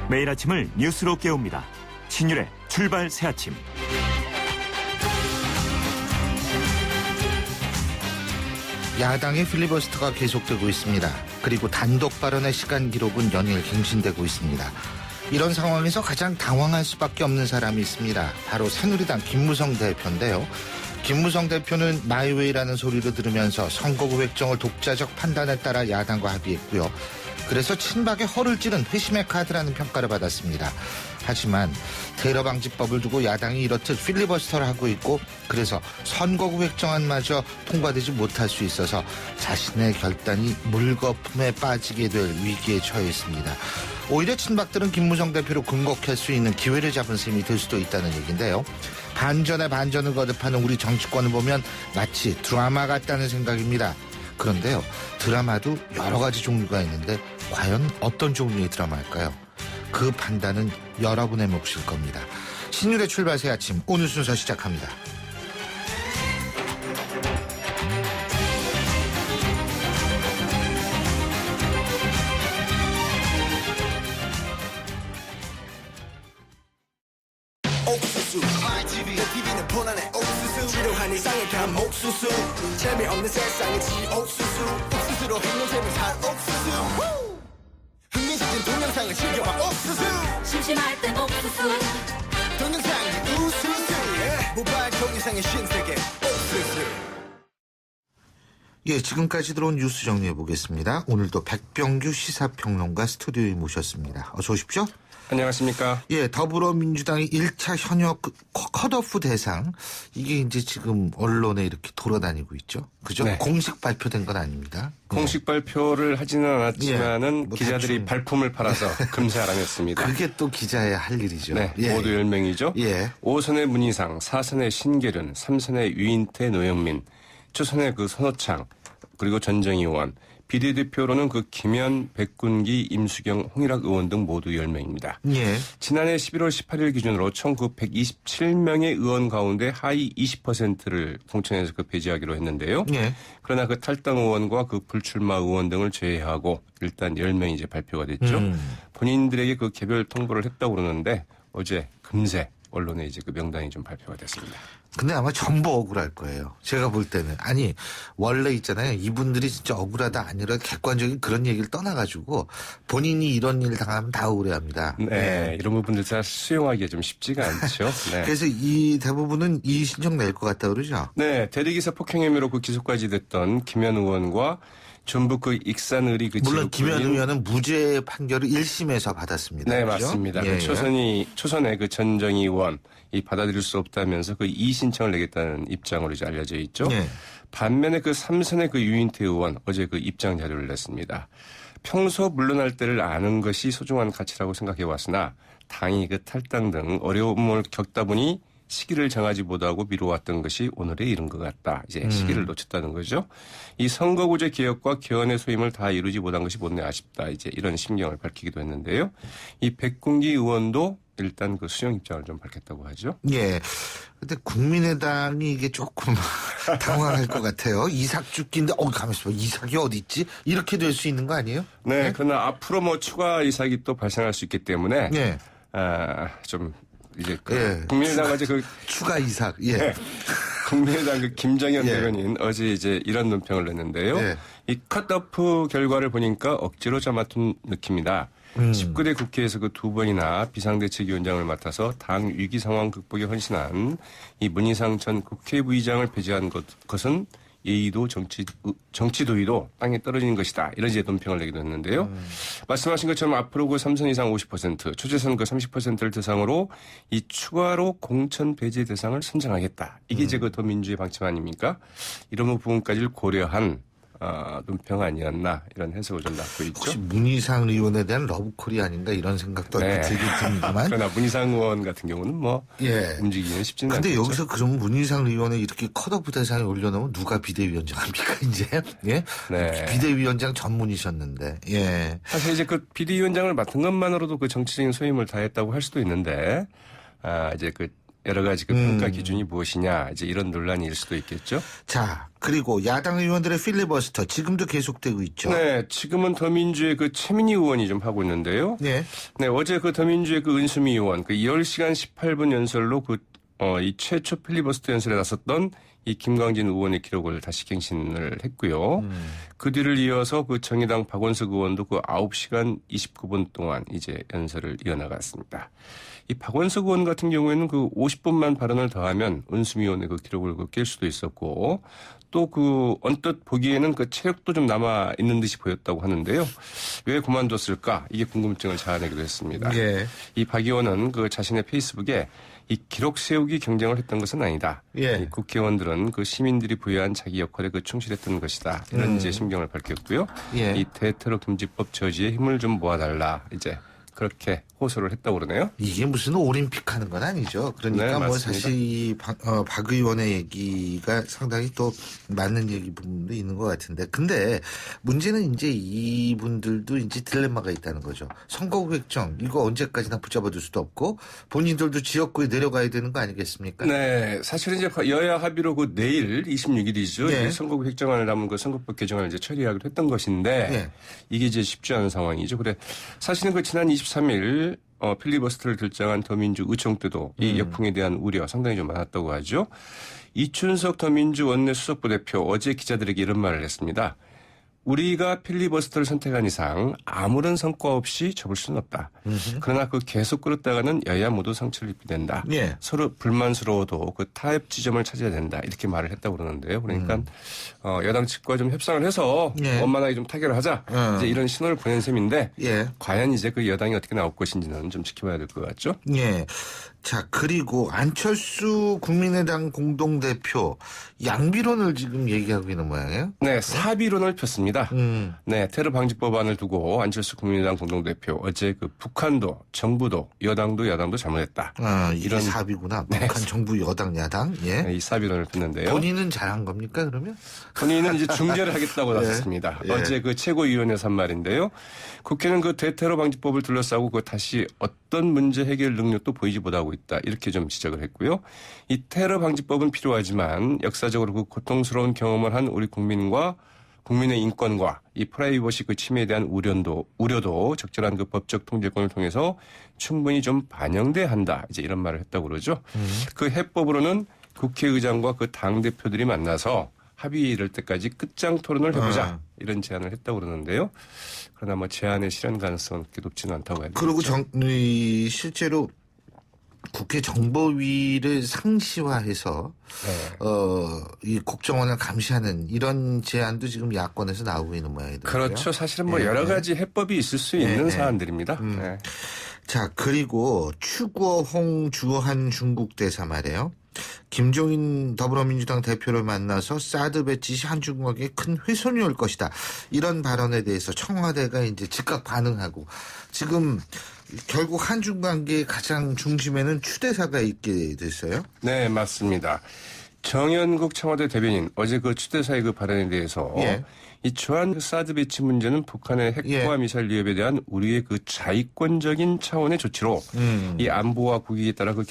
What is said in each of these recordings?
매일 아침을 뉴스로 깨웁니다. 신율의 출발 새아침. 야당의 필리버스터가 계속되고 있습니다. 그리고 단독 발언의 시간 기록은 연일 갱신되고 있습니다. 이런 상황에서 가장 당황할 수밖에 없는 사람이 있습니다. 바로 새누리당 김무성 대표인데요. 김무성 대표는 마이웨이라는 소리를 들으면서 선거구 획정을 독자적 판단에 따라 야당과 합의했고요. 그래서 친박의 허를 찌른 회심의 카드라는 평가를 받았습니다. 하지만 테러방지법을 두고 야당이 이렇듯 필리버스터를 하고 있고 그래서 선거구 획정안마저 통과되지 못할 수 있어서 자신의 결단이 물거품에 빠지게 될 위기에 처해 있습니다. 오히려 친박들은 김무성 대표로 궁극할 수 있는 기회를 잡은 셈이 될 수도 있다는 얘기인데요. 반전에 반전을 거듭하는 우리 정치권을 보면 마치 드라마 같다는 생각입니다. 그런데요, 드라마도 여러 가지 종류가 있는데 과연 어떤 종류의 드라마일까요? 그 판단은 여러분의 몫일 겁니다. 신율의 출발 새 아침, 오늘 순서 시작합니다. 옥수수 TV는 폰안에 옥수수 지루한 일상의 감옥수수 재미없는 세상의 지옥수수 옥수수로 흰눈샘을 살 옥수수 흥미진진 동영상을 즐겨봐 옥수수 심심할 땐 옥수수 동영상이 우수수 모바일 동영상의 신세계 옥수수. 예, 지금까지 들어온 뉴스 정리해보겠습니다. 오늘도 백병규 시사평론가 스튜디오에 모셨습니다. 어서 오십시오. 안녕하십니까. 예, 더불어민주당이 1차 현역 컷오프 대상, 이게 이제 지금 언론에 이렇게 돌아다니고 있죠. 그죠? 네. 공식 발표된 건 아닙니다. 공식 발표를 하지는 않았지만은 예, 뭐 기자들이 대충. 발품을 팔아서 금세 알아냈습니다. 그게 또 기자의 할 일이죠. 네, 예. 모두 10명이죠. 예. 5선의 문희상, 4선의 신계륜, 3선의 유인태 노영민, 초선의 그 손호창, 그리고 전정희 의원, 비례대표로는 그 김현, 백군기, 임수경, 홍일학 의원 등 모두 10명입니다. 예. 지난해 11월 18일 기준으로 총 그 127명의 의원 가운데 하위 20%를 공천에서 그 배제하기로 했는데요. 예. 그러나 그 탈당 의원과 그 불출마 의원 등을 제외하고 일단 10명이 이제 발표가 됐죠. 본인들에게 그 개별 통보를 했다고 그러는데 어제 금세 언론에 이제 그 명단이 좀 발표가 됐습니다. 근데 아마 전부 억울할 거예요. 제가 볼 때는. 아니, 원래 있잖아요. 이분들이 진짜 억울하다 아니라 객관적인 그런 얘기를 떠나가지고 본인이 이런 일 당하면 다 억울해합니다. 네, 이런 부분들 다 수용하기가 좀 쉽지가 않죠. 네. 그래서 이 대부분은 이 신청 낼 것 같다 그러죠. 네, 대리기사 폭행 혐의로 그 기소까지 됐던 김현 의원과 전북 그 익산의리 그 물론 김현 지역구인 의원은 무죄 판결을 1심에서 받았습니다. 네, 그렇죠? 맞습니다. 예, 그 초선의 그 전정희 의원 이 받아들일 수 없다면서 그 이의신청을 내겠다는 입장으로 이제 알려져 있죠. 예. 반면에 그 3선의 그 유인태 의원 어제 그 입장 자료를 냈습니다. 평소 물러날 때를 아는 것이 소중한 가치라고 생각해 왔으나 당이 그 탈당 등 어려움을 겪다 보니 시기를 정하지 못하고 미뤄왔던 것이 오늘에 이른 것 같다. 이제 시기를 놓쳤다는 거죠. 이 선거구제 개혁과 개헌의 소임을 다 이루지 못한 것이 못내 아쉽다. 이제 이런 심경을 밝히기도 했는데요. 이 백군기 의원도 일단 그 수용 입장을 좀 밝혔다고 하죠. 예. 근데 국민의당이 이게 조금 당황할 것 같아요. 이삭 죽기인데, 가만있어 봐. 이삭이 어디 있지? 이렇게 될 수 있는 거 아니에요? 네. 그러나 앞으로 뭐 추가 이삭이 또 발생할 수 있기 때문에 예. 좀 이제 예. 국민의당 어제 그 추가 이삭. 예. 네. 국민의당 그 김정현 예. 대변인 어제 이제 이런 논평을 냈는데요. 예. 이 컷오프 결과를 보니까 억지로 잡아둔 느낌이다. 19대 국회에서 그 두 번이나 비상대책위원장을 맡아서 당 위기 상황 극복에 헌신한 이 문희상 전 국회부의장을 배제한 것은 예의도 정치도의도 땅에 떨어지는 것이다. 이런 이제 논평을 내기도 했는데요. 말씀하신 것처럼 앞으로 그 3선 이상 50%, 초재선 그 30%를 대상으로 이 추가로 공천 배제 대상을 선정하겠다. 이게 이제 그 더민주의 방침 아닙니까? 이런 부분까지를 고려한 논평 아니었나 이런 해석을 좀 낳고 있죠. 혹시 문희상 의원에 대한 러브콜이 아닌가 이런 생각도 네. 들긴 듭니다만. 그러나 문희상 의원 같은 경우는 뭐 예. 움직이기는 쉽지는 않죠. 근데 여기서 그러면 문희상 의원을 이렇게 컷오프 대상에 올려놓으면 누가 비대위원장 합니까 이제? 예? 네. 비대위원장 전문이셨는데. 예. 사실 이제 그 비대위원장을 맡은 것만으로도 그 정치적인 소임을 다했다고 할 수도 있는데 이제 그 여러 가지 그 평가 기준이 무엇이냐 이제 이런 논란일 수도 있겠죠. 자, 그리고 야당 의원들의 필리버스터 지금도 계속되고 있죠. 네, 지금은 더민주의 그 최민희 의원이 좀 하고 있는데요. 네. 네, 어제 그 더민주의 그 은수미 의원 그 10시간 18분 연설로 이 최초 필리버스터 연설에 나섰던 이 김광진 의원의 기록을 다시 갱신을 했고요. 그 뒤를 이어서 그 정의당 박원석 의원도 그 9시간 29분 동안 이제 연설을 이어나갔습니다. 이 박원석 의원 같은 경우에는 그 50분만 발언을 더하면 은수미 의원의 그 기록을 깰 수도 있었고 또 그 언뜻 보기에는 그 체력도 좀 남아 있는 듯이 보였다고 하는데요. 왜 그만뒀을까? 이게 궁금증을 자아내기도 했습니다. 예. 이 박 의원은 그 자신의 페이스북에 이 기록 세우기 경쟁을 했던 것은 아니다. 예. 이 국회의원들은 그 시민들이 부여한 자기 역할에 그 충실했던 것이다. 이런 이제 심경을 밝혔고요. 예. 이 대테러 금지법 저지에 힘을 좀 모아달라. 이제 그렇게 호소를 했다고 그러네요. 이게 무슨 올림픽 하는 건 아니죠. 그러니까 네, 뭐 맞습니다. 사실 이 박 의원의 얘기가 상당히 또 맞는 얘기 부분도 있는 것 같은데. 근데 문제는 이제 이분들도 이제 딜레마가 있다는 거죠. 선거구 획정 이거 언제까지나 붙잡아둘 수도 없고 본인들도 지역구에 내려가야 되는 거 아니겠습니까? 네, 사실은 이제 여야 합의로 그 내일 26일이죠. 예. 선거구 획정안을 담은 그 선거법 개정안을 이제 처리하기로 했던 것인데 예. 이게 이제 쉽지 않은 상황이죠. 그래 사실은 그 지난 23일 필리버스터를 결정한 더민주 의총 때도 이 역풍에 대한 우려 상당히 좀 많았다고 하죠. 이춘석 더민주 원내 수석부대표 어제 기자들에게 이런 말을 했습니다. 우리가 필리버스터를 선택한 이상 아무런 성과 없이 접을 수는 없다. 그러나 그 계속 끌었다가는 여야 모두 상처를 입게 된다. 예. 서로 불만스러워도 그 타협 지점을 찾아야 된다. 이렇게 말을 했다고 그러는데요. 그러니까 여당 측과 좀 협상을 해서 예. 원만하게 좀 타결을 하자. 이제 이런 신호를 보낸 셈인데 예. 과연 이제 그 여당이 어떻게 나올 것인지는 좀 지켜봐야 될 것 같죠. 예. 자, 그리고 안철수 국민의당 공동대표 양비론을 지금 얘기하고 있는 모양이에요? 네, 사비론을 폈습니다. 음. 네, 테러 방지법안을 두고 안철수 국민의당 공동대표 어제 그 북한도 정부도 여당도 야당도 잘못했다. 아, 이게 이런- 사비구나. 네. 북한 정부 여당 야당. 예. 네, 이 사비론을 폈는데요. 본인은 잘한 겁니까 그러면? 본인은 이제 중재를 하겠다고 예. 나섰습니다. 예. 어제 그 최고위원회에서 한 말인데요. 국회는 그 대테러 방지법을 둘러싸고 그 다시 어떤 문제 해결 능력도 보이지 못하고 있다. 이렇게 좀 지적을 했고요. 이 테러 방지법은 필요하지만 역사적으로 그 고통스러운 경험을 한 우리 국민과 국민의 인권과 이 프라이버시 그 침해에 대한 우려도 적절한 그 법적 통제권을 통해서 충분히 좀 반영돼야 한다. 이제 이런 말을 했다고 그러죠. 그 해법으로는 국회의장과 그 당대표들이 만나서 합의에 이를 때까지 끝장 토론을 해보자. 이런 제안을 했다고 그러는데요. 그러나 뭐 제안의 실현 가능성은 그렇게 높지는 않다고 해야 되겠죠. 그리고 실제로 국회 정보위를 상시화해서 이 국정원을 감시하는 이런 제안도 지금 야권에서 나오고 있는 모양이더라고요. 그렇죠. 사실은 뭐 예, 여러 예. 가지 해법이 있을 수 있는 예. 사안들입니다. 네. 자, 그리고 추구어홍 주한 중국 대사 말이에요. 김종인 더불어민주당 대표를 만나서 사드 배치 시 한중국에 큰 훼손이 올 것이다. 이런 발언에 대해서 청와대가 이제 즉각 반응하고 지금 결국 한중 관계의 가장 중심에는 추 대사가 있게 됐어요. 네, 맞습니다. 정연국 청와대 대변인 어제 그 추대사의 그 발언에 대해서 예. 이 주한 사드 배치 문제는 북한의 핵과 예. 미사일 위협에 대한 우리의 그 자위권적인 차원의 조치로 이 안보와 국익에 따라 그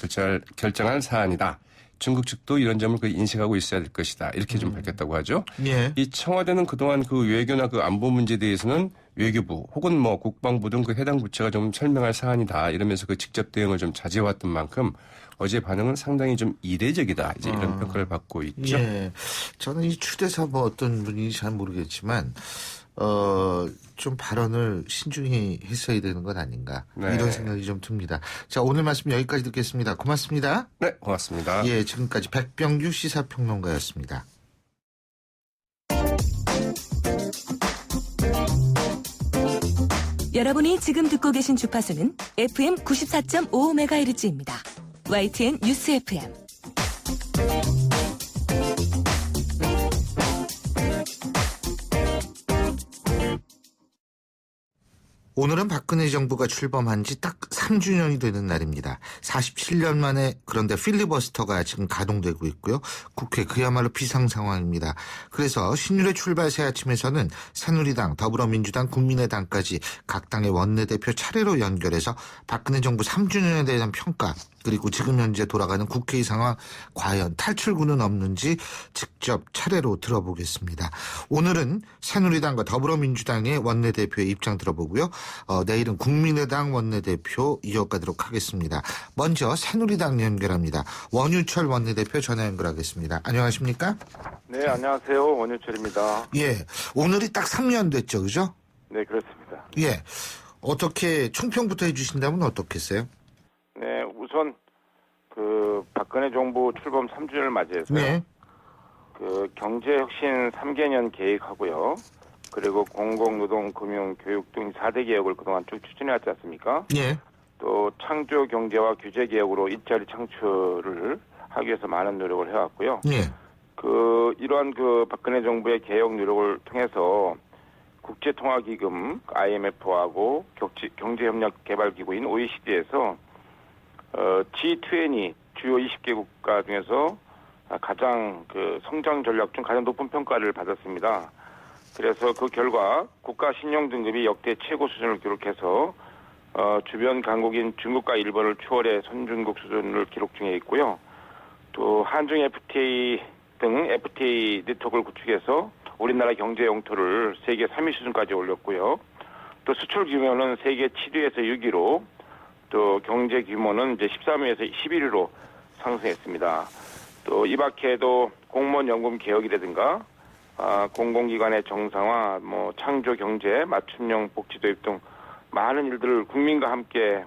결정할 사안이다. 중국 측도 이런 점을 그 인식하고 있어야 될 것이다. 이렇게 좀 밝혔다고 하죠. 예. 이 청와대는 그동안 그 외교나 그 안보 문제에 대해서는 외교부 혹은 뭐 국방부 등 그 해당 부처가 좀 설명할 사안이다. 이러면서 그 직접 대응을 좀 자제해왔던 만큼 어제 반응은 상당히 좀 이례적이다. 이제 이런 평가를 받고 있죠. 예. 저는 이 추 대사 뭐 어떤 분인지 잘 모르겠지만 좀 발언을 신중히 했어야 되는 건 아닌가. 네. 이런 생각이 좀 듭니다. 자, 오늘 말씀 여기까지 듣겠습니다. 고맙습니다. 네, 고맙습니다. 예, 지금까지 백병규 시사평론가였습니다. 여러분이 지금 듣고 계신 주파수는 FM 94.5MHz입니다. YTN 뉴스 FM. 오늘은 박근혜 정부가 출범한 지 딱 3주년이 되는 날입니다. 47년 만에 그런데 필리버스터가 지금 가동되고 있고요. 국회 그야말로 비상 상황입니다. 그래서 신율의 출발 새 아침에서는 새누리당, 더불어민주당, 국민의당까지 각 당의 원내대표 차례로 연결해서 박근혜 정부 3주년에 대한 평가 그리고 지금 현재 돌아가는 국회의 상황 과연 탈출구는 없는지 직접 차례로 들어보겠습니다. 오늘은 새누리당과 더불어민주당의 원내대표의 입장 들어보고요. 내일은 국민의당 원내대표 이어가도록 하겠습니다. 먼저 새누리당 연결합니다. 원유철 원내대표 전화 연결하겠습니다. 안녕하십니까? 네, 안녕하세요. 원유철입니다. 예, 오늘이 딱 3년 됐죠, 그죠? 네, 그렇습니다. 예, 어떻게 총평부터 해주신다면 어떻겠어요? 네, 우선 박근혜 정부 출범 3주년을 맞이해서 네. 경제혁신 3개년 계획하고요. 그리고 공공노동, 금융, 교육 등 4대 개혁을 그동안 쭉 추진해왔지 않습니까? 예. 또 창조 경제와 규제 개혁으로 일자리 창출을 하기 위해서 많은 노력을 해왔고요. 예. 이러한 박근혜 정부의 개혁 노력을 통해서 국제통화기금 IMF하고 경제협력개발기구인 OECD에서 G20 주요 20개 국가 중에서 가장 성장 전략 중 가장 높은 평가를 받았습니다. 그래서 그 결과 국가 신용 등급이 역대 최고 수준을 기록해서 주변 강국인 중국과 일본을 추월해 선진국 수준을 기록 중에 있고요. 또 한중 FTA 등 FTA 네트워크를 구축해서 우리나라 경제 영토를 세계 3위 수준까지 올렸고요. 또 수출 규모는 세계 7위에서 6위로 또 경제 규모는 이제 13위에서 11위로 상승했습니다. 또 이 밖에도 공무원 연금 개혁이라든가 공공기관의 정상화, 창조 경제, 맞춤형 복지 도입 등 많은 일들을 국민과 함께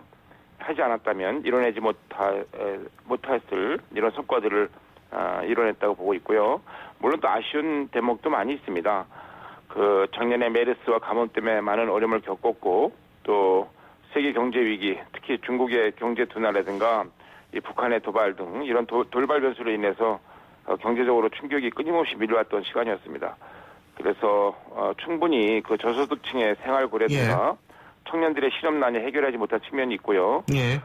하지 않았다면 이뤄내지 못했을 이런 성과들을 이뤄냈다고 보고 있고요. 물론 또 아쉬운 대목도 많이 있습니다. 작년에 메르스와 감염 때문에 많은 어려움을 겪었고 또 세계 경제 위기, 특히 중국의 경제 둔화라든가 이 북한의 도발 등 이런 돌발 변수로 인해서 경제적으로 충격이 끊임없이 밀려왔던 시간이었습니다. 그래서 충분히 저소득층의 생활 고려도나 청년들의 실업난이 해결하지 못한 측면이 있고요. 예.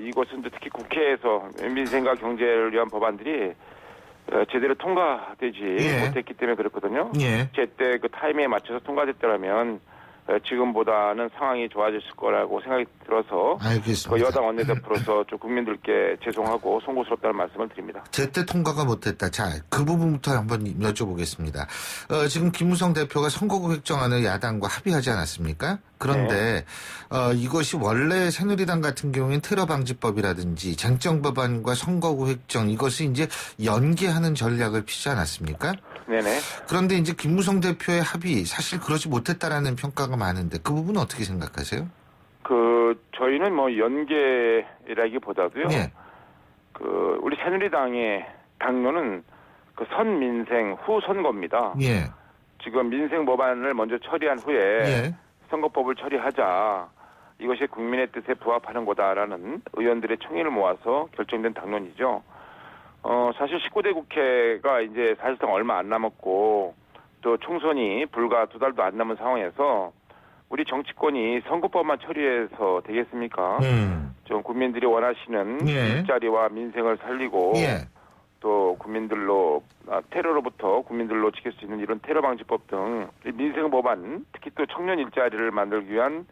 이것은 특히 국회에서 민생과 경제를 위한 법안들이 제대로 통과되지 못했기 때문에 그렇거든요. 예. 제때 타이밍에 맞춰서 통과됐더라면 지금보다는 상황이 좋아졌을 거라고 생각이 들어서 알겠습니다. 여당 원내대표로서 좀 국민들께 죄송하고 송구스럽다는 말씀을 드립니다. 제때 통과가 못됐다. 자, 그 부분부터 한번 여쭤보겠습니다. 지금 김무성 대표가 선거구 획정안을 야당과 합의하지 않았습니까? 그런데 이것이 원래 새누리당 같은 경우에는 테러방지법이라든지 쟁점 법안과 선거구 획정 이것을 이제 연계하는 전략을 피지 않았습니까? 네네. 그런데 이제 김무성 대표의 합의 사실 그러지 못했다라는 평가가 많은데 그 부분은 어떻게 생각하세요? 저희는 연계라기보다도요. 네. 우리 새누리당의 당론은 선민생 후 선거입니다. 예. 지금 민생 법안을 먼저 처리한 후에 예. 선거법을 처리하자. 이것이 국민의 뜻에 부합하는 거다라는 의원들의 총의를 모아서 결정된 당론이죠. 사실 19대 국회가 이제 사실상 얼마 안 남았고 또 총선이 불과 2달도 안 남은 상황에서 우리 정치권이 선거법만 처리해서 되겠습니까? 좀 국민들이 원하시는 일자리와 민생을 살리고 또 국민들로 테러로부터 국민들로 지킬 수 있는 이런 테러방지법 등 민생 법안, 특히 또 청년 일자리를 만들기 위한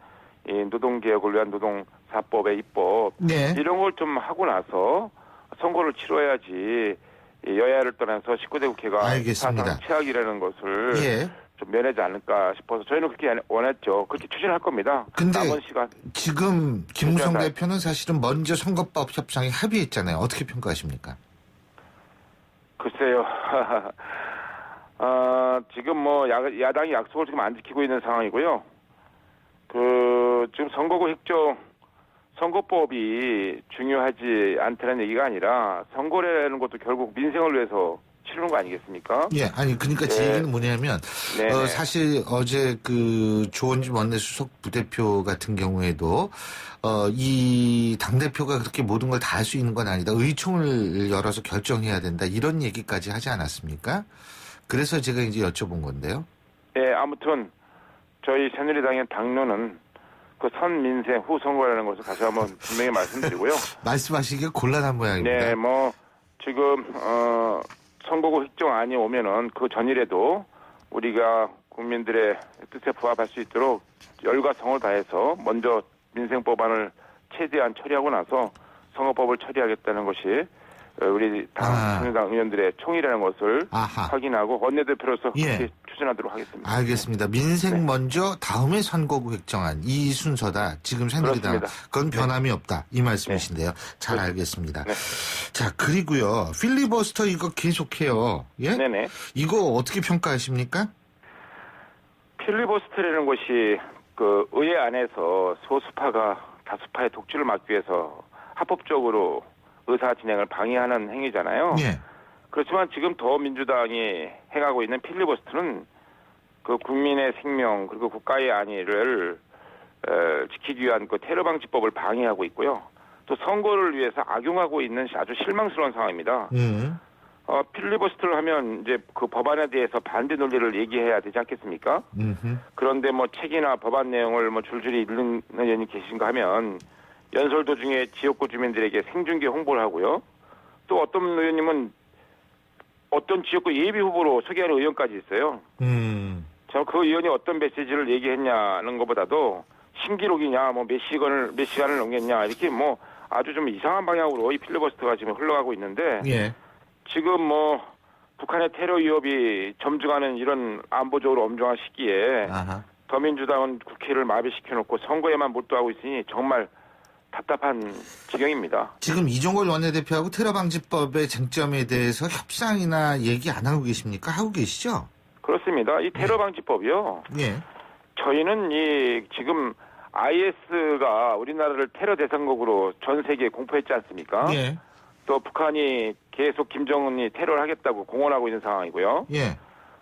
이 노동개혁을 위한 노동사법의 입법 이런 걸 좀 하고 나서 선거를 치러야지 여야를 떠나서 19대 국회가 사상 최악이라는 것을 좀 면하지 않을까 싶어서 저희는 그렇게 원했죠. 그렇게 추진할 겁니다. 근데 남은 시간. 지금 김무성 대표는 사실은 먼저 선거법 협상에 합의했잖아요. 어떻게 평가하십니까? 글쎄요. 지금 야당이 약속을 지금 안 지키고 있는 상황이고요. 지금 선거구 획정 선거법이 중요하지 않다는 얘기가 아니라 선거라는 것도 결국 민생을 위해서 치르는 거 아니겠습니까? 예, 아니 그러니까 제 얘기는 뭐냐면 사실 어제 조원진 원내수석 부대표 같은 경우에도 이 당대표가 그렇게 모든 걸 다 할 수 있는 건 아니다. 의총을 열어서 결정해야 된다. 이런 얘기까지 하지 않았습니까? 그래서 제가 이제 여쭤본 건데요. 네, 아무튼 저희 새누리당의 당론은 선민생 후 선거라는 것을 다시 한번 분명히 말씀드리고요. 말씀하시기에 곤란한 모양입니다. 네, 지금 선거구 획정안이 오면은 그 전일에도 우리가 국민들의 뜻에 부합할 수 있도록 열과 성을 다해서 먼저 민생 법안을 최대한 처리하고 나서 선거법을 처리하겠다는 것이 우리 새누리당 의원들의 총의라는 것을 확인하고 원내대표로서 그렇게 추진하도록 하겠습니다. 알겠습니다. 민생 먼저 다음에 선거구 획정안 이 순서다. 지금 새누리당 그건 변함이 없다. 이 말씀이신데요. 잘 알겠습니다. 자, 그리고요. 필리버스터 이거 계속해요. 예? 네네. 이거 어떻게 평가하십니까? 필리버스터라는 것이 그 의회 안에서 소수파가 다수파의 독주를 막기 위해서 합법적으로 의사 진행을 방해하는 행위잖아요. 예. 그렇지만 지금 더민주당이 행하고 있는 필리버스터는 그 국민의 생명 그리고 국가의 안위를 지키기 위한 그 테러 방지법을 방해하고 있고요. 또 선거를 위해서 악용하고 있는 아주 실망스러운 상황입니다. 필리버스터를 하면 이제 그 법안에 대해서 반대 논리를 얘기해야 되지 않겠습니까? 그런데 뭐 책이나 법안 내용을 뭐 줄줄이 읽는 의원이 계신가 하면 연설 도중에 지역구 주민들에게 생중계 홍보를 하고요. 또 어떤 의원님은 어떤 지역구 예비 후보로 소개하는 의원까지 있어요. 저 그 의원이 어떤 메시지를 얘기했냐는 것보다도 신기록이냐, 뭐 몇 시간을 넘겼냐 이렇게 뭐 아주 좀 이상한 방향으로 이 필리버스터가 지금 흘러가고 있는데 지금 뭐 북한의 테러 위협이 점증하는 이런 안보적으로 엄중한 시기에 더민주당은 국회를 마비시켜놓고 선거에만 몰두하고 있으니 정말 답답한 지경입니다. 지금 이종걸 원내대표하고 테러 방지법의 쟁점에 대해서 협상이나 얘기 안 하고 계십니까? 하고 계시죠? 그렇습니다. 이 테러 방지법이요. 저희는 이 지금 IS가 우리나라를 테러 대상국으로 전 세계에 공포했지 않습니까? 또 북한이 계속 김정은이 테러를 하겠다고 공언하고 있는 상황이고요.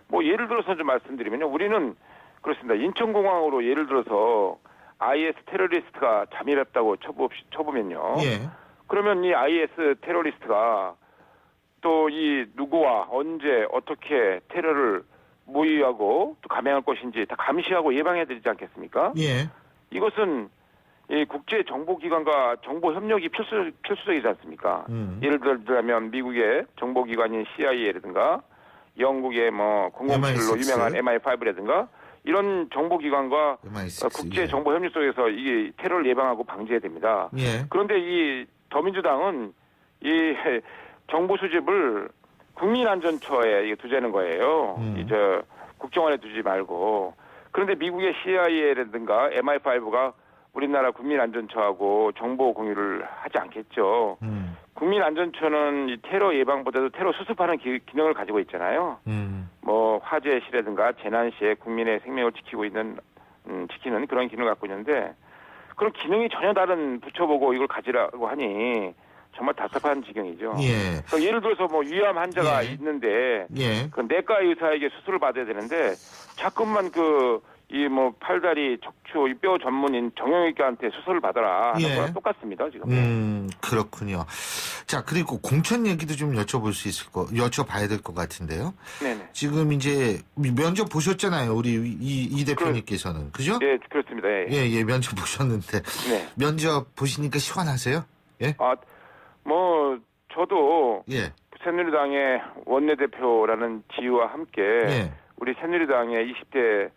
뭐 예를 들어서 좀 말씀드리면요. 우리는 그렇습니다. 인천공항으로 예를 들어서 IS 테러리스트가 잠입했다고 쳐보면요. 그러면 이 IS 테러리스트가 또 이 누구와 언제 어떻게 테러를 모의하고 또 감행할 것인지 다 감시하고 예방해드리지 않겠습니까? 이것은 이 국제 정보기관과 정보 협력이 필수적이지 않습니까? 예를 들자면 미국의 정보기관인 CIA라든가 영국의 뭐 007로 유명한 MI5라든가 이런 정보기관과 국제 정보 협력 속에서 이 테러를 예방하고 방지해야 됩니다. 그런데 이 더민주당은 이 정보 수집을 국민안전처에 두자는 거예요. 이제 국정원에 두지 말고. 그런데 미국의 CIA라든가 MI5가 우리나라 국민안전처하고 정보 공유를 하지 않겠죠. 국민안전처는 이 테러 예방보다도 테러 수습하는 기능을 가지고 있잖아요. 뭐 화재 시라든가 재난 시에 국민의 생명을 지키는 그런 기능을 갖고 있는데 그런 기능이 전혀 다른 부처보고 이걸 가지라고 하니 정말 답답한 지경이죠. 예를 들어서 뭐 위암 환자가 있는데 그 내과 의사에게 수술을 받아야 되는데 자꾸만 이 뭐 팔다리 척추 이 뼈 전문인 정형외과한테 수술을 받아라 하는 거랑 똑같습니다 지금. 그렇군요. 자, 그리고 공천 얘기도 좀 여쭤봐야 될 것 같은데요. 지금 이제 면접 보셨잖아요, 우리 이 대표님께서는 그죠? 네, 그렇습니다. 면접 보셨는데 면접 보시니까 시원하세요? 뭐 저도 새누리당의 원내대표라는 지위와 함께 우리 새누리당의 20대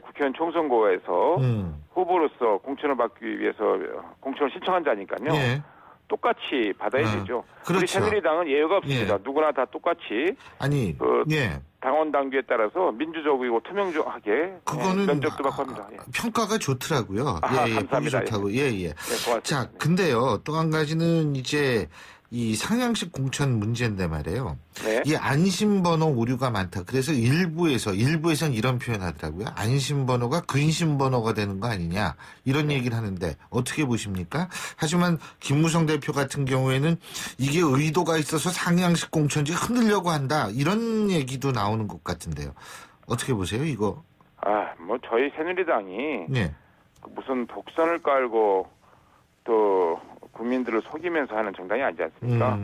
국회의원 총선거에서 후보로서 공천을 받기 위해서 공천을 신청한 자니까요. 똑같이 받아야 되죠. 그렇죠. 우리 새누리당은 예외가 없습니다. 누구나 다 똑같이 당원 당규에 따라서 민주적이고 투명하게 그거는 면접도 받고 합니다. 평가가 좋더라고요. 감사합니다. 좋다고. 고맙습니다. 자, 근데요. 또 한 가지는 이제 이 상향식 공천 문제인데 말이에요. 이 안심번호 오류가 많다. 그래서 일부에서는 이런 표현하더라고요. 안심번호가 근심번호가 되는 거 아니냐. 이런 얘기를 하는데 어떻게 보십니까? 하지만 김무성 대표 같은 경우에는 이게 의도가 있어서 상향식 공천지 흔들려고 한다. 이런 얘기도 나오는 것 같은데요. 어떻게 보세요, 이거? 뭐 저희 새누리당이 무슨 독선을 깔고 또 국민들을 속이면서 하는 정당이 아니지 않습니까?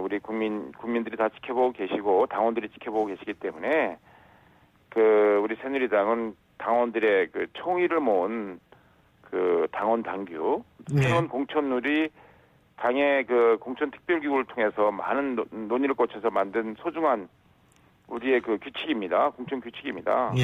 우리 국민들이 다 지켜보고 계시고 당원들이 지켜보고 계시기 때문에 우리 새누리당은 당원들의 총의를 모은 당원 당규, 새로운 공천룰이 당의 공천 특별기구를 통해서 많은 논의를 거쳐서 만든 소중한 우리의 규칙입니다. 공천 규칙입니다.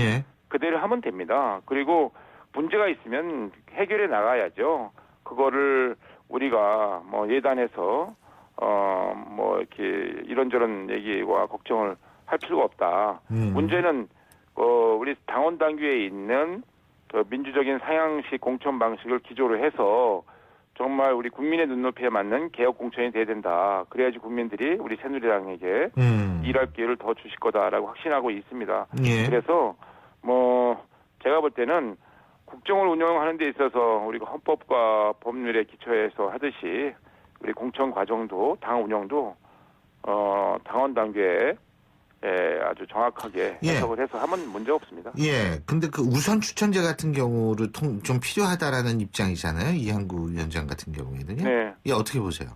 그대로 하면 됩니다. 그리고 문제가 있으면 해결해 나가야죠. 그거를 우리가 뭐 예단해서 뭐 이렇게 이런저런 얘기와 걱정을 할 필요가 없다. 문제는 우리 당원 당규에 있는 그 민주적인 상향식 공천 방식을 기조로 해서 정말 우리 국민의 눈높이에 맞는 개혁 공천이 돼야 된다. 그래야지 국민들이 우리 새누리당에게 일할 기회를 더 주실 거다라고 확신하고 있습니다. 예. 그래서 뭐 제가 볼 때는 국정을 운영하는 데 있어서 우리가 헌법과 법률에 기초해서 하듯이 우리 공천 과정도 당 운영도 당원 당규에 아주 정확하게 예. 해석을 해서 하면 문제 없습니다. 예. 근데 그 우선 추천제 같은 경우를 좀 필요하다라는 입장이잖아요. 이한구 위원장 같은 경우에는요. 네. 예, 어떻게 보세요?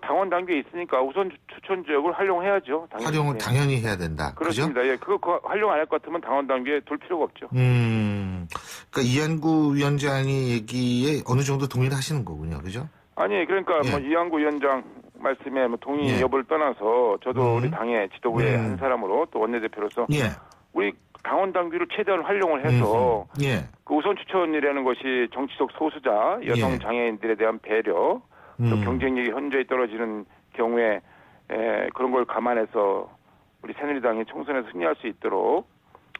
당원 당규에 있으니까 우선 추천 지역을 활용해야죠. 당연히. 활용을 네. 당연히 해야 된다. 그렇습니다. 예, 그거 활용 안 할 것 같으면 당원 당규에 둘 필요가 없죠. 그러니까 이한구 위원장의 얘기에 어느 정도 동의를 하시는 거군요. 그죠? 아니, 그러니까 예. 뭐 이한구 위원장 말씀에 뭐 동의 예. 여부를 떠나서 저도 우리 당의 지도부의 한 사람으로 또 원내대표로서 예. 우리 당원 당규를 최대한 활용을 해서 예. 그 우선 추천이라는 것이 정치적 소수자, 여성 예. 장애인들에 대한 배려, 또 경쟁력이 현저히 떨어지는 경우에 그런 걸 감안해서 우리 새누리당이 총선에서 승리할 수 있도록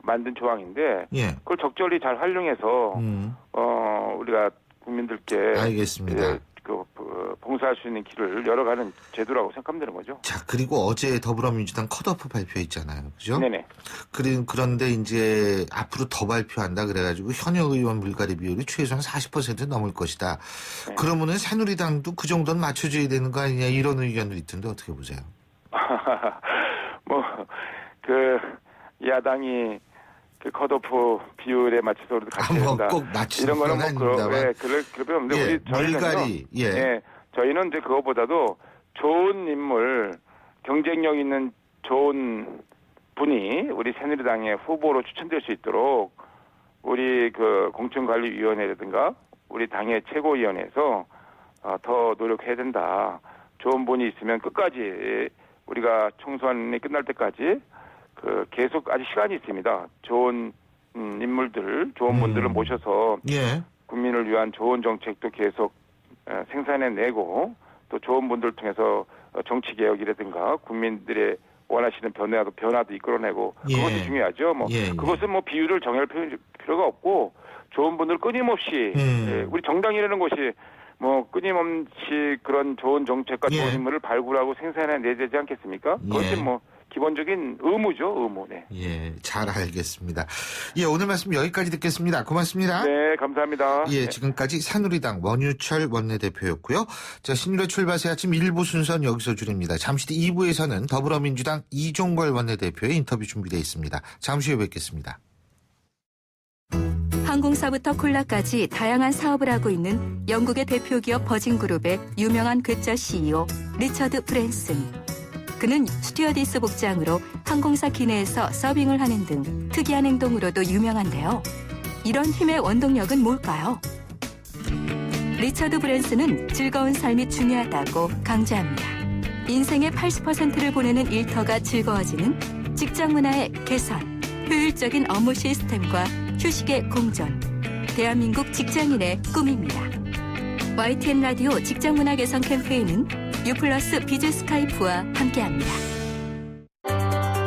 만든 조항인데 예. 그걸 적절히 잘 활용해서 우리가 국민들께 알겠습니다. 봉사할 수 있는 길을 열어가는 제도라고 생각하면 되는 거죠. 자, 그리고 어제 더불어민주당 컷오프 발표했잖아요. 그죠? 네네. 그런데 이제 앞으로 더 발표한다 그래가지고 현역 의원 물갈이 비율이 최소한 40% 넘을 것이다. 네. 그러면은 새누리당도 그 정도는 맞춰줘야 되는 거 아니냐 이런 의견도 있던데 어떻게 보세요? 야당이 그 컷오프 비율에 맞춰서 우리도 같이 해야 된다. 꼭 맞추는 이런 거는 건 아닙니다만. 그럴 필요 없는데 예, 우리 저희는요. 물갈이, 예. 저희는 이제 그거보다도 좋은 인물, 경쟁력 있는 좋은 분이 우리 새누리당의 후보로 추천될 수 있도록 우리 그 공천관리위원회라든가 우리 당의 최고위원회에서 더 노력해야 된다. 좋은 분이 있으면 끝까지 우리가 총선이 끝날 때까지 계속 아직 시간이 있습니다. 좋은 인물들, 좋은 분들을 모셔서 예. 국민을 위한 좋은 정책도 계속 생산해내고 또 좋은 분들 통해서 정치개혁이라든가 국민들의 원하시는 변화도 이끌어내고 예. 그것이 중요하죠. 예. 그것은 뭐 비율을 정할 필요가 없고 좋은 분들 끊임없이 우리 정당이라는 것이 뭐 끊임없이 그런 좋은 정책과 좋은 예. 인물을 발굴하고 생산해내야 되지 않겠습니까? 그것이 예. 뭐 기본적인 의무죠, 의무. 네. 예, 잘 알겠습니다. 예, 오늘 말씀 여기까지 듣겠습니다. 고맙습니다. 네, 감사합니다. 예, 네. 지금까지 새누리당 원유철 원내대표였고요. 자, 신일의 출발새 아침 1부 순서는 여기서 줄입니다. 잠시 뒤 2부에서는 더불어민주당 이종걸 원내대표의 인터뷰 준비되어 있습니다. 잠시 후에 뵙겠습니다. 항공사부터 콜라까지 다양한 사업을 하고 있는 영국의 대표 기업 버진그룹의 유명한 괴짜 CEO 리처드 브랜슨. 그는 스튜어디스 복장으로 항공사 기내에서 서빙을 하는 등 특이한 행동으로도 유명한데요. 이런 힘의 원동력은 뭘까요? 리처드 브랜슨은 즐거운 삶이 중요하다고 강조합니다. 인생의 80%를 보내는 일터가 즐거워지는 직장 문화의 개선, 효율적인 업무 시스템과 휴식의 공존, 대한민국 직장인의 꿈입니다. YTN 라디오 직장문화 개선 캠페인은 유플러스 비즈스카이프와 함께합니다.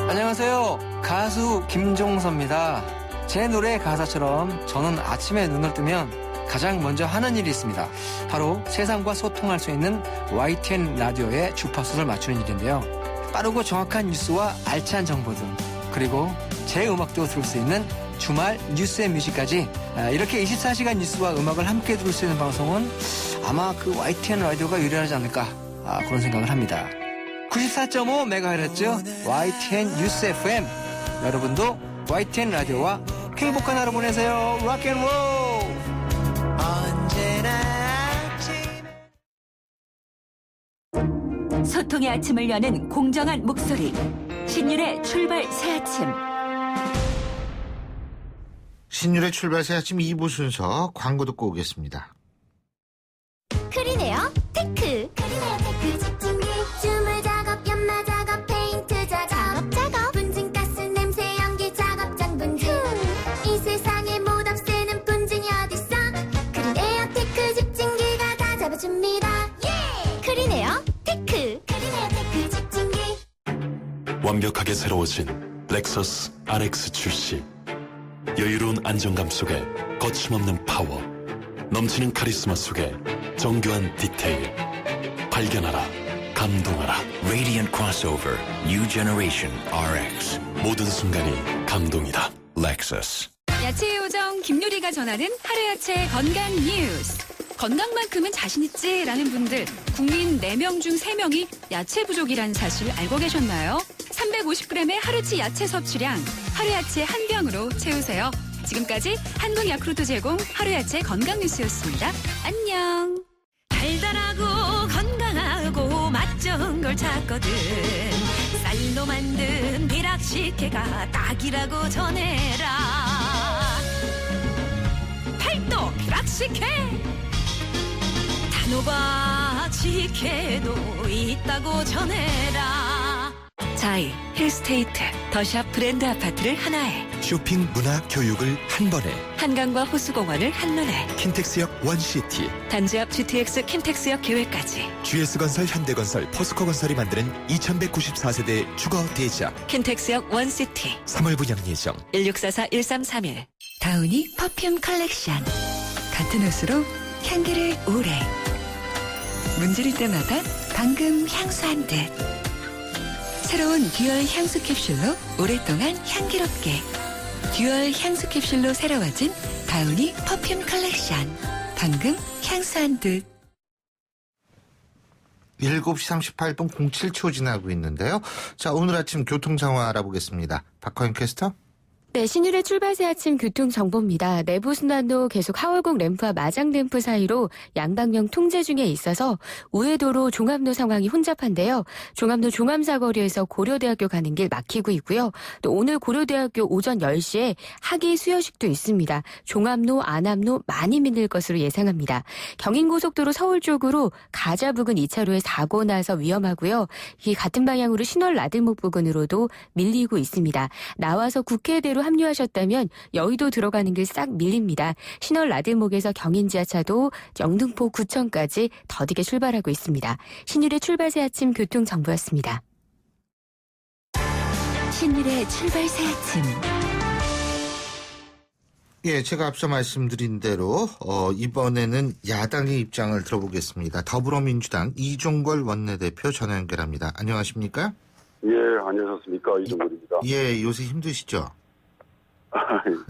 안녕하세요. 가수 김종서입니다. 제 노래 가사처럼 저는 아침에 눈을 뜨면 가장 먼저 하는 일이 있습니다. 바로 세상과 소통할 수 있는 YTN 라디오의 주파수를 맞추는 일인데요. 빠르고 정확한 뉴스와 알찬 정보들, 그리고 제 음악도 들을 수 있는 주말 뉴스의 뮤직까지 이렇게 24시간 뉴스와 음악을 함께 들을 수 있는 방송은 아마 그 YTN 라디오가 유일하지 않을까 그런 생각을 합니다. 94.5MHz YTN 뉴스 FM, 여러분도 YTN 라디오와 행복한 하루 보내세요. 락앤롤. 소통의 아침을 여는 공정한 목소리, 신율의 출발 새 아침. 신율의 출발새 아침 2부 순서 광고 듣고 오겠습니다. 크리네어 테크. 크리네어 테크 집중기 주물 작업, 연마 작업, 페인트 작업, 분진가스 냄새 연기 작업장 분진. 이 세상에 못 없애는 분진이 어딨어. 크리네어 테크 집중기가 다 잡아줍니다. 완벽하게 새로워진 렉서스 RX 출시. 여유로운 안정감 속에 거침없는 파워, 넘치는 카리스마 속에 정교한 디테일. 발견하라, 감동하라. Radiant Crossover New Generation RX. 모든 순간이 감동이다. Lexus. 야채의 요정 김유리가 전하는 하루야채 건강 뉴스. 건강만큼은 자신있지 라는 분들, 국민 4명 중 3명이 야채 부족이라는 사실 알고 계셨나요? 350g의 하루치 야채 섭취량, 하루야채 한 병으로 채우세요. 지금까지 한국야쿠르트 제공 하루야채 건강 뉴스였습니다. 안녕. 달달하고 건강하고 맛 좋은 걸 찾거든. 쌀로 만든 비락식혜가 딱이라고 전해라. 팔도 비락식혜, 단호박 식혜도 있다고 전해라. 자이, 힐스테이트, 더샵 브랜드 아파트를 하나에, 쇼핑, 문화, 교육을 한 번에, 한강과 호수공원을 한눈에, 킨텍스역 원시티, 단지 앞 GTX 킨텍스역 계획까지, GS건설, 현대건설, 포스코건설이 만드는 2194세대 주거 대지역, 킨텍스역 원시티, 3월 분양 예정. 1644-1331. 다우니 퍼퓸 컬렉션. 같은 옷으로 향기를 오래, 문지를 때마다 방금 향수한 듯. 새로운 듀얼 향수 캡슐로 오랫동안 향기롭게. 듀얼 향수 캡슐로 새로워진 다우니 퍼퓸 컬렉션. 방금 향수한 듯. 7시 38분 07초 지나고 있는데요. 자, 오늘 아침 교통 상황 알아보겠습니다. 박화영 캐스터. 네, 신율의 출발새 아침 교통정보입니다. 내부순환로 계속 하월곡 램프와 마장램프 사이로 양방향 통제 중에 있어서 우회도로 종합로 상황이 혼잡한데요. 종합로 종암사거리에서 고려대학교 가는 길 막히고 있고요. 또 오늘 고려대학교 오전 10시에 학예 수여식도 있습니다. 종합로, 안암로 많이 밀릴 것으로 예상합니다. 경인고속도로 서울 쪽으로 가자 부근 2차로에 사고 나서 위험하고요. 이 같은 방향으로 신월 나들목 부근으로도 밀리고 있습니다. 나와서 국회대로 합류하셨다면 여의도 들어가는 길 싹 밀립니다. 신월 나들목에서 경인 지하차도 영등포 구청까지 더디게 출발하고 있습니다. 신율의 출발새 아침 교통정보였습니다. 신율의 출발새 아침. 예, 제가 앞서 말씀드린 대로 이번에는 야당의 입장을 들어보겠습니다. 더불어민주당 이종걸 원내대표 전화 연결합니다. 안녕하십니까? 예, 안녕하셨습니까? 이종걸입니다. 예, 요새 힘드시죠?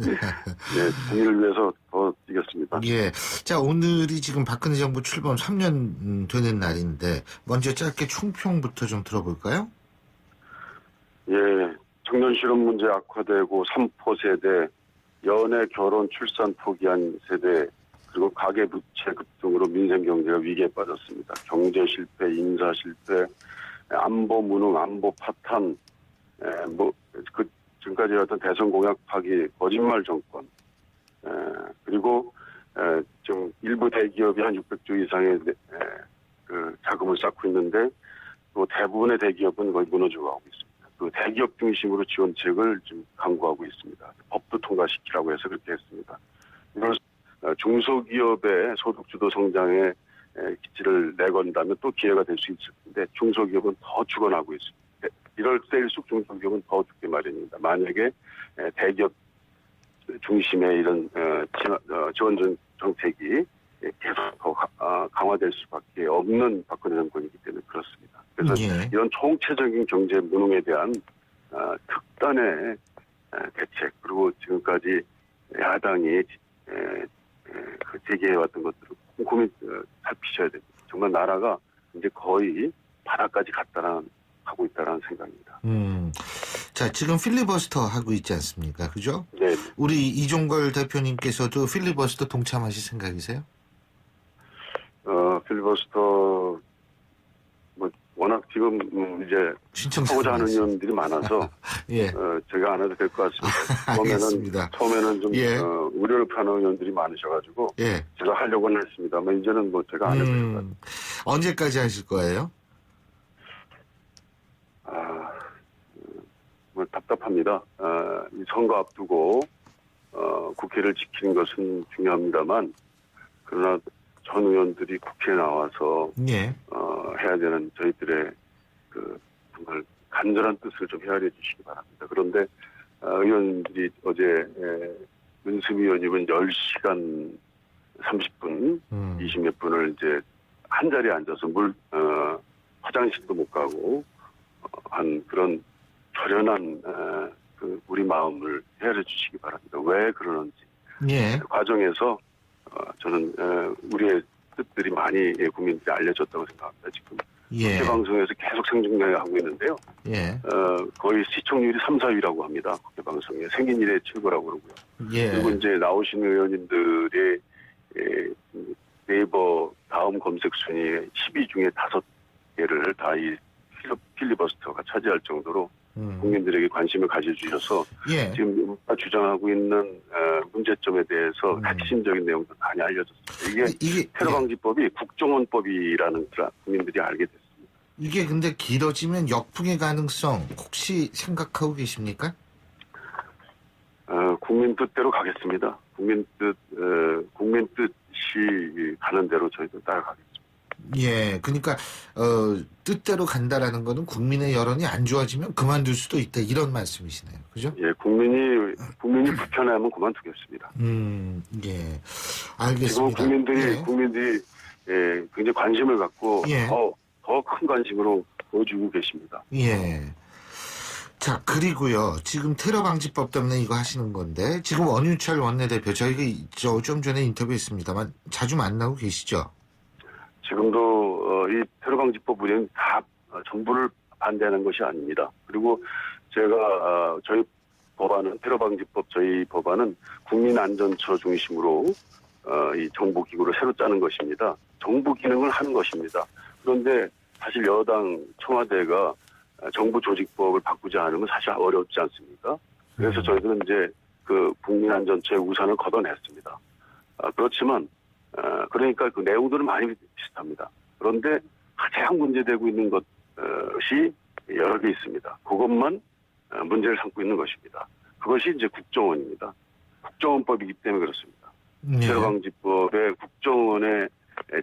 예, 정의를 위해서 더 뛰겠습니다. 예. 자, 오늘이 지금 박근혜 정부 출범 3년 되는 날인데, 먼저 짧게 총평부터 좀 들어볼까요? 예, 청년 실업 문제 악화되고 3포 세대, 연애, 결혼, 출산 포기한 세대, 그리고 가계부채 급등으로 민생 경제가 위기에 빠졌습니다. 경제 실패, 인사 실패, 안보 무능, 안보 파탄, 지금까지 어떤 대선 공약 파기, 거짓말 정권, 그리고 지금 일부 대기업이 한 600조 이상의 그 자금을 쌓고 있는데 또 대부분의 대기업은 거의 무너져가고 있습니다. 그 대기업 중심으로 지원책을 지금 강구하고 있습니다. 법도 통과시키라고 해서 그렇게 했습니다. 이런 중소기업의 소득주도 성장에 기치를 내건다면 또 기회가 될 수 있을 텐데 중소기업은 더 죽어나고 있습니다. 이럴 때일수록 중소기업은 더 죽게 마련입니다. 만약에 대기업 중심의 이런 지원 정책이 계속 더 강화될 수밖에 없는 박근혜 정권이기 때문에 그렇습니다. 그래서 이런 총체적인 경제 무능에 대한 특단의 대책, 그리고 지금까지 야당이 제기해왔던 것들을 꼼꼼히 살피셔야 됩니다. 정말 나라가 이제 거의 바닥까지 가고 있다는 생각입니다. 자, 지금 필리버스터 하고 있지 않습니까? 그죠? 네. 우리 이종걸 대표님께서도 필리버스터 동참하실 생각이세요? 필리버스터, 워낙 지금 이제 하고자 하는 의원들이 많아서 예. 제가 안 해도 될 것 같습니다. 처음에는 좀 우려를 표하는 의원들이 많으셔가지고 예. 제가 하려고는 했습니다만 이제는 제가 안 해도 될 것 같습니다. 언제까지 하실 거예요? 답답합니다. 이 선거 앞두고 국회를 지키는 것은 중요합니다만 그러나 전 의원들이 국회에 나와서 해야 되는 저희들의 그 정말 간절한 뜻을 좀 헤아려 주시기 바랍니다. 그런데 의원들이 어제 문수미 의원님은 10시간 30분, 20몇 분을 이제 한 자리에 앉아서 화장실도 못 가고 한 그런 결연한 우리 마음을 헤아려 주시기 바랍니다. 왜 그러는지. 예. 그 과정에서 저는 우리의 뜻들이 많이 국민들이 알려졌다고 생각합니다. 지금 예. 국회 방송에서 계속 생중계하고 있는데요. 예. 거의 시청률이 3, 4위라고 합니다. 국회 방송에 생긴 일의 최고라고 그러고요. 예. 그리고 이제 나오시는 의원님들의 네이버 다음 검색 순위에 10위 중에 5개를 다 이 필리버스터가 차지할 정도로 국민들에게 관심을 가져주셔서 예. 지금 우리가 주장하고 있는 문제점에 대해서 핵심적인 내용도 많이 알려졌습니다. 이게 테러방지법이 국정원법이라는 걸 국민들이 알게 됐습니다. 이게 근데 길어지면 역풍의 가능성 혹시 생각하고 계십니까? 국민 뜻대로 가겠습니다. 국민 뜻이 가는 대로 저희도 따라가겠습니다. 예, 그러니까 뜻대로 간다라는 거는 국민의 여론이 안 좋아지면 그만둘 수도 있다 이런 말씀이시네요, 그죠? 예, 국민이 불편하면 그만두겠습니다. 예, 알겠습니다. 지금 국민들이 굉장히 관심을 갖고 더 큰 관심으로 보여주고 계십니다. 예. 자, 그리고요. 지금 테러방지법 때문에 이거 하시는 건데 지금 원유철 원내대표 저희가 좀 전에 인터뷰했습니다만 자주 만나고 계시죠? 지금도 이 테러방지법 우리는 다 전부를 반대하는 것이 아닙니다. 그리고 제가 저희 법안은 테러방지법 저희 법안은 국민안전처 중심으로 이 정보기구를 새로 짜는 것입니다. 정부 기능을 하는 것입니다. 그런데 사실 여당 청와대가 정부조직법을 바꾸지 않으면 사실 어렵지 않습니까? 그래서 저희들은 이제 그 국민안전처의 우산을 걷어냈습니다. 그렇지만 그러니까 그 내용들은 많이 비슷합니다. 그런데 가장 문제되고 있는 것이 여러 개 있습니다. 그것만 문제를 삼고 있는 것입니다. 그것이 이제 국정원입니다. 국정원법이기 때문에 그렇습니다. 테러방지법에 국정원에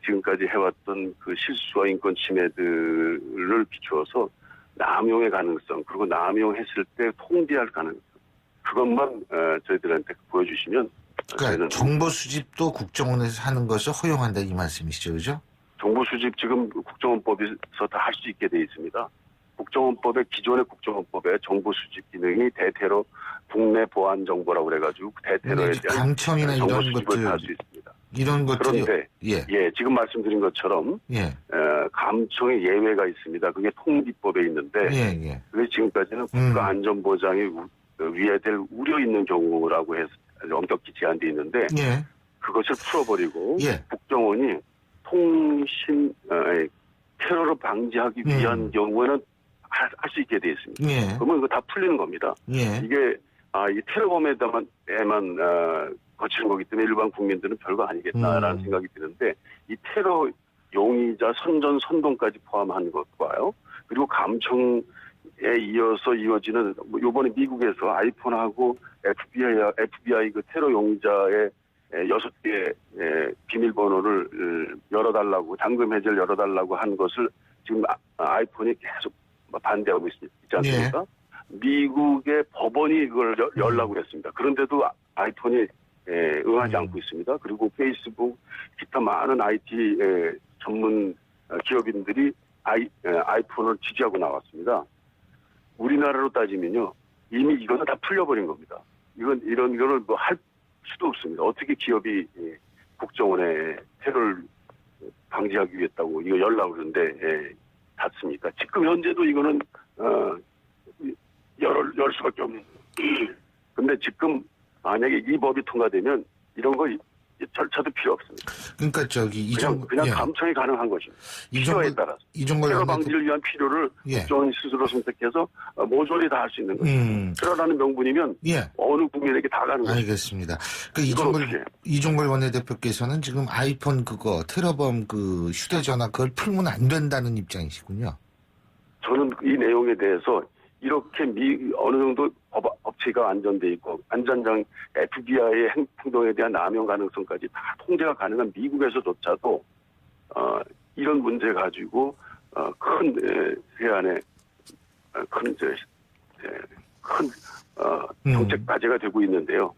지금까지 해왔던 그 실수와 인권 침해들을 비추어서 남용의 가능성 그리고 남용했을 때 통제할 가능성 그것만 저희들한테 보여주시면 그러니까 정보 수집도 국정원에서 하는 것을 허용한다 이 말씀이시죠, 그죠? 정보 수집 지금 국정원법에서 다 할 수 있게 돼 있습니다. 국정원법의 기존의 국정원법에 정보 수집 기능이 대테러 국내 보안 정보라고 그래가지고 대테러에 대한 감청이나 정보 이런 수집을 것들 할 수 있습니다. 이런 것들이 그런데 지금 말씀드린 것처럼 감청의 예외가 있습니다. 그게 통지법에 있는데 그게 지금까지는 국가안전보장이 위해될 우려 있는 경우라고 해서 엄격히 제한되어 있는데 그것을 풀어버리고 국정원이 통신 테러를 방지하기 위한 경우에는 할 수 있게 되어 있습니다. 그러면 이거 다 풀리는 겁니다. 이게 이 테러범에만 거치는 거기 때문에 일반 국민들은 별거 아니겠다라는 생각이 드는데 이 테러 용의자 선전 선동까지 포함한 것과요. 그리고 감청에 이어서 이어지는 이번에 미국에서 아이폰하고 FBI 그 테러 용의자의 6개 비밀번호를 열어달라고 잠금 해제를 열어달라고 한 것을 지금 아이폰이 계속 반대하고 있지 않습니까? 미국의 법원이 이걸 열라고 그랬습니다. 그런데도 아이폰이 응하지 않고 있습니다. 그리고 페이스북, 기타 많은 IT 전문 기업인들이 아이폰을 지지하고 나왔습니다. 우리나라로 따지면요, 이미 이거는 다 풀려버린 겁니다. 이런 거를 뭐 할 수도 없습니다. 어떻게 기업이 국정원에 테러를 방지하기 위했다고 이거 열라고 그러는데 닫습니까? 지금 현재도 이거는 열 수밖에 없는. 근데 지금 만약에 이 법이 통과되면 이런 거 절차도 필요 없습니다. 그러니까 그냥 감청이 가능한 것입니다. 필요에 따라서 테러 방지를 위한 필요를 국정원이 스스로 선택해서 모조리 다 할 수 있는 것입니다. 테러라는 명분이면 어느 국민에게 다 가는 것입니다. 알겠습니다. 이종걸 원내대표께서는 지금 아이폰 테러범 휴대전화 그걸 풀면 안 된다는 입장이시군요. 저는 이 내용에 대해서 이렇게 어느 정도 법치가 안전돼 있고 안전장 FBI의 행동에 대한 남용 가능성까지 다 통제가 가능한 미국에서조차도 이런 문제 가지고 큰 세안에 큰 정책 과제가 되고 있는데요.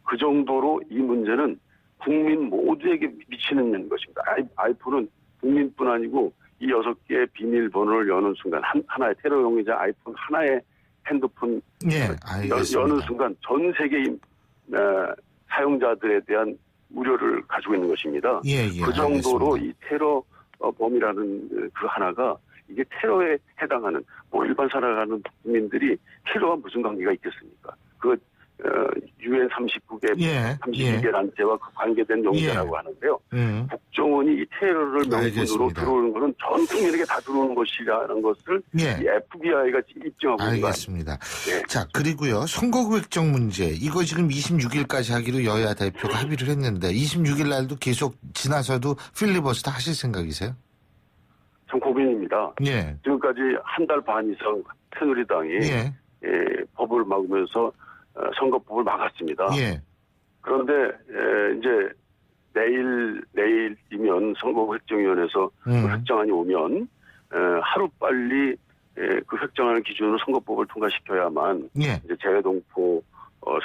그 정도로 이 문제는 국민 모두에게 미치는 것입니다. 아이폰은 국민뿐 아니고 이 6개의 비밀번호를 여는 순간 하나의 테러 용의자 아이폰 하나의 핸드폰 여는 순간 전 세계인 사용자들에 대한 우려를 가지고 있는 것입니다. 그 정도로 알겠습니다. 이 테러 범이라는 그 하나가 이게 테러에 해당하는 일반 살아가는 국민들이 테러와 무슨 관계가 있겠습니까? 그 UN 39개, 32개 단체와 관계된 용제라고 하는데요. 국정원이 이 테러를 명분으로 들어오는 것은 전 국민에게 다 들어오는 것이라는 것을 이 FBI가 입증하고 있는 거 알겠습니다. 자, 그리고요. 선거구획정 문제. 이거 지금 26일까지 하기로 여야 대표가 합의를 했는데 26일 날도 계속 지나서도 필리버스터 하실 생각이세요? 참 고민입니다. 지금까지 한 달 반 이상 새누리당이 법을 막으면서 선거법을 막았습니다. 그런데 이제 내일이면 선거획정위원회에서 그 획정안이 오면 하루 빨리 그 획정안을 기준으로 선거법을 통과시켜야만 이제 재외동포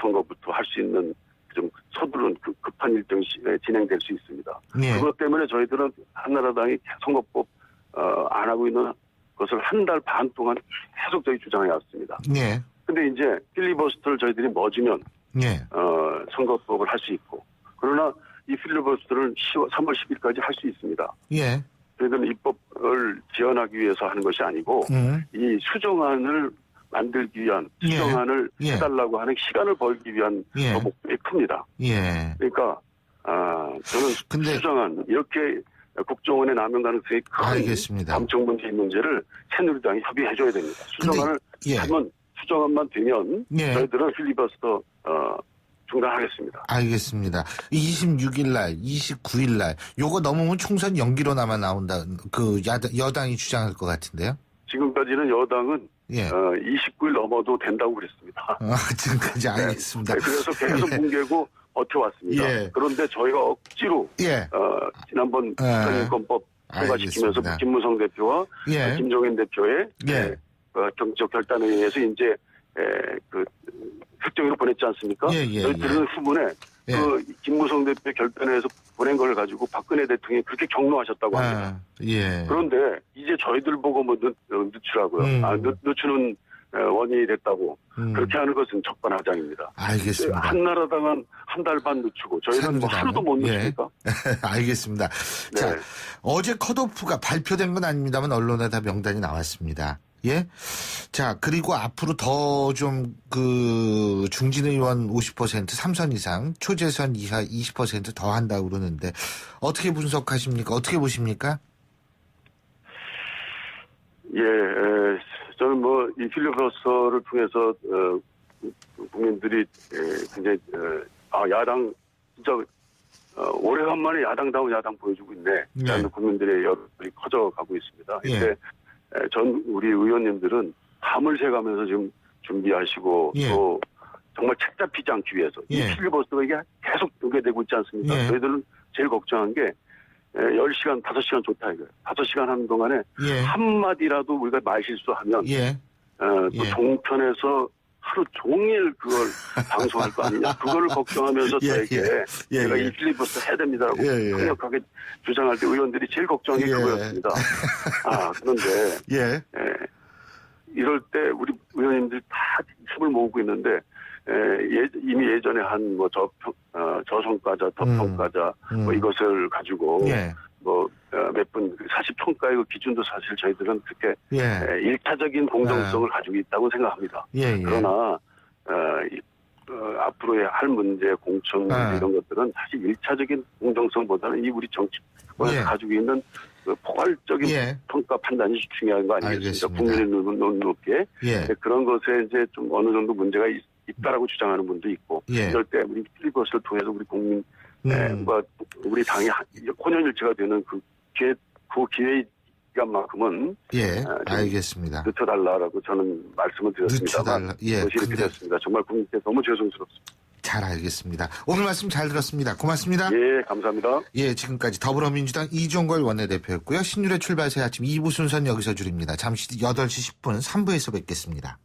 선거부터 할 수 있는 좀 서두른 급한 일정이 진행될 수 있습니다. 그것 때문에 저희들은 한나라당이 선거법 안 하고 있는 것을 한 달 반 동안 계속 저희 주장해 왔습니다. 근데 이제 필리버스터를 저희들이 멎으면 선거법을 할 수 있고, 그러나 이 필리버스터를 3월 10일까지 할 수 있습니다. 저희들은 입법을 지연하기 위해서 하는 것이 아니고 이 수정안을 만들기 위한 수정안을 해달라고 하는 시간을 벌기 위한 목표가 큽니다. 그러니까 저는 수정안 이렇게 국정원의 남용 가능성이 큰 감청 문제를 새누리당이 협의해줘야 됩니다. 수정안을 하면 수정안만 되면 저희들은 필리버스터 중단하겠습니다. 알겠습니다. 26일 날, 29일 날 요거 넘으면 총선 연기로나만 나온다. 그 여당이 주장할 것 같은데요. 지금까지는 여당은 29일 넘어도 된다고 그랬습니다. 지금까지 알겠습니다. 그래서 계속 뭉개고 버텨왔습니다. 그런데 저희가 억지로 지난번 국가인권법 통과시키면서 김무성 대표와 김종인 대표의 정치적 결단에 의해서 이제 그 획정위로 보냈지 않습니까? 저희들은 후문에 그 김무성 대표 결단에 의해서 보낸 걸 가지고 박근혜 대통령이 그렇게 격노하셨다고 합니다. 그런데 이제 저희들 보고 뭐 늦추라고요. 늦추는 원인이 됐다고. 그렇게 하는 것은 적반하장입니다. 알겠습니다. 한나라당은 한 달 반 늦추고 저희는 뭐 하루도 못 늦춥니까? 알겠습니다. 자, 어제 컷오프가 발표된 건 아닙니다만 언론에 다 명단이 나왔습니다. 자, 그리고 앞으로 더 좀 중진 의원 50%, 3선 이상, 초재선 이하 20% 더 한다고 그러는데 어떻게 분석하십니까? 어떻게 보십니까? 저는 이 필리버스터를 통해서 국민들이 굉장히 야당 진짜 오래간만에 야당다운 야당 보여주고 있네. 라는 국민들의 여론이 커져가고 있습니다. 근데 우리 의원님들은 밤을 새가면서 지금 준비하시고 또 정말 책 잡히지 않기 위해서 이 필리버스터가 이게 계속 연계되고 있지 않습니까? 저희들은 제일 걱정한 게 10시간, 5시간 좋다 이거예요. 5시간 하는 동안에 한마디라도 우리가 말실수하면 또 종편에서 하루 종일 그걸 방송할 거 아니냐. 그거를 걱정하면서 저에게 제가 이 필리버스터 해야 됩니다라고 강력하게 주장할 때 의원들이 제일 걱정한 게 그거였습니다. 그런데 이럴 때 우리 의원님들이 다 힘을 모으고 있는데 이미 예전에 한 저성과자, 더평가자 이것을 가지고 몇 분 사실 평가의 그 기준도 사실 저희들은 그렇게 일차적인 공정성을 가지고 있다고 생각합니다. 그러나 앞으로의 할 문제, 공천 이런 것들은 사실 일차적인 공정성보다는 이 우리 정치권에서 가지고 있는 그 포괄적인 평가 판단이 중요한 거 아니겠습니까? 국민의 눈 높게 그런 것에 이제 좀 어느 정도 문제가 있다라고 주장하는 분도 있고 이럴 때 우리 필리버스터를 통해서 우리 국민과 우리 당이 혼연일체가 되는 그 기회만큼은 알겠습니다. 늦춰달라고 저는 말씀을 드렸습니다만 그것이 이렇게 됐습니다. 정말 국민께 너무 죄송스럽습니다. 잘 알겠습니다. 오늘 말씀 잘 들었습니다. 고맙습니다. 예, 감사합니다. 예, 지금까지 더불어민주당 이종걸 원내대표였고요. 신율의 출발 새 아침 2부 순서는 여기서 줄입니다. 잠시 8시 10분 3부에서 뵙겠습니다.